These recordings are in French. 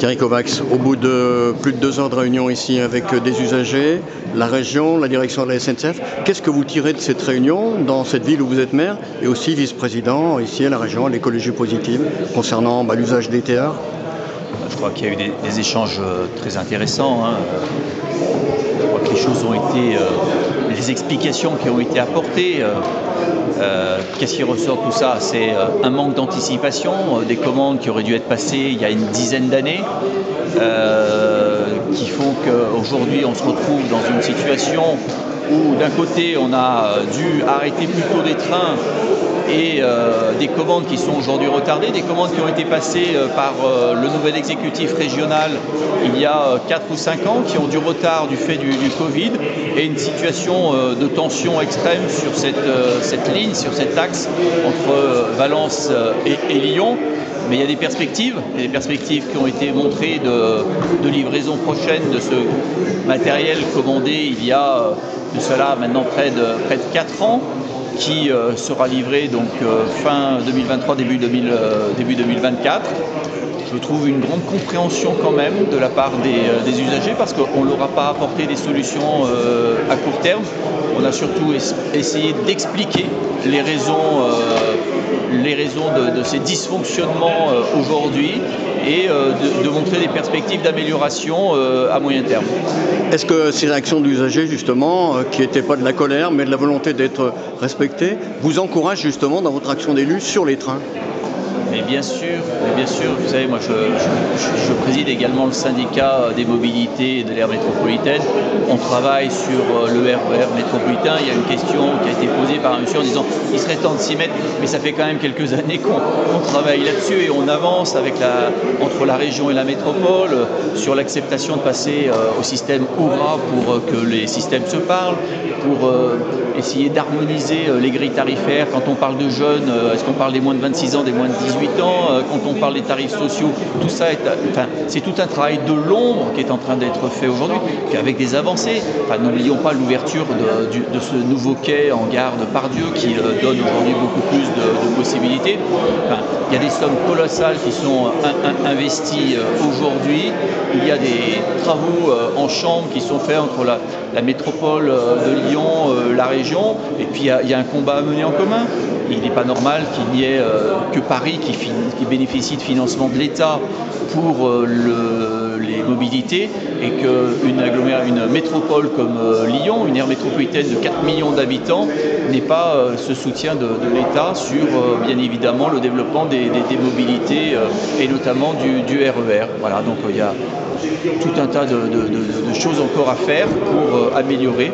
Thierry Kovacs, au bout de plus de 2 heures de réunion ici avec des usagers, la région, la direction de la SNCF, qu'est-ce que vous tirez de cette réunion dans cette ville où vous êtes maire et aussi vice-président ici à la région, à l'écologie positive, concernant l'usage des TER? Je crois qu'il y a eu des échanges très intéressants. Je crois que les choses ont été, les explications qui ont été apportées. Qu'est-ce qui ressort de tout ça? C'est un manque d'anticipation, des commandes qui auraient dû être passées il y a une dizaine d'années, qui font qu'aujourd'hui on se retrouve dans une situation où d'un côté on a dû arrêter plus tôt des trains et des commandes qui sont aujourd'hui retardées, des commandes qui ont été passées par le nouvel exécutif régional il y a 4 ou 5 ans, qui ont du retard du fait du Covid, et une situation de tension extrême sur cette ligne, sur cet axe entre Valence et Lyon. Mais il y a des perspectives qui ont été montrées de livraison prochaine de ce matériel commandé il y a de cela maintenant près de 4 ans, qui sera livré donc fin 2023, début 2024. Je trouve une grande compréhension quand même de la part des usagers, parce qu'on ne leur a pas apporté des solutions à court terme. On a surtout essayé d'expliquer les raisons de ces dysfonctionnements aujourd'hui, et de montrer des perspectives d'amélioration à moyen terme. Est-ce que ces réactions d'usagers, justement, qui n'étaient pas de la colère, mais de la volonté d'être respectées, vous encouragent justement dans votre action d'élu sur les trains? Mais bien sûr, vous savez, moi je préside également le syndicat des mobilités et de l'aire métropolitaine. On travaille sur le RER métropolitain. Il y a une question qui a été posée par un monsieur en disant il serait temps de s'y mettre, mais ça fait quand même quelques années qu'on travaille là-dessus, et on avance entre la région et la métropole sur l'acceptation de passer au système OURA pour que les systèmes se parlent, pour essayer d'harmoniser les grilles tarifaires. Quand on parle de jeunes, est-ce qu'on parle des moins de 26 ans, des moins de 18 ans, quand on parle des tarifs sociaux, tout ça c'est tout un travail de l'ombre qui est en train d'être fait aujourd'hui, avec des avancées. N'oublions pas l'ouverture de ce nouveau quai en gare de Pardieu, qui donne aujourd'hui beaucoup plus de possibilités. Il y a des sommes colossales qui sont investies aujourd'hui. Il y a des travaux en chambre qui sont faits entre la métropole de Lyon, la région, et puis il y a un combat à mener en commun. Il n'est pas normal qu'il n'y ait que Paris qui bénéficie de financement de l'État pour les mobilités, et qu'une métropole comme Lyon, une aire métropolitaine de 4 millions d'habitants, n'ait pas ce soutien de l'État sur, bien évidemment, le développement des mobilités, et notamment du RER. Voilà, donc il y a tout un tas de choses encore à faire pour améliorer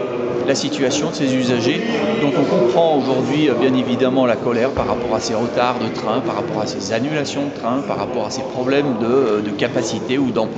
la situation de ces usagers, dont on comprend aujourd'hui bien évidemment la colère par rapport à ces retards de train, par rapport à ces annulations de train, par rapport à ces problèmes de capacité ou d'emport.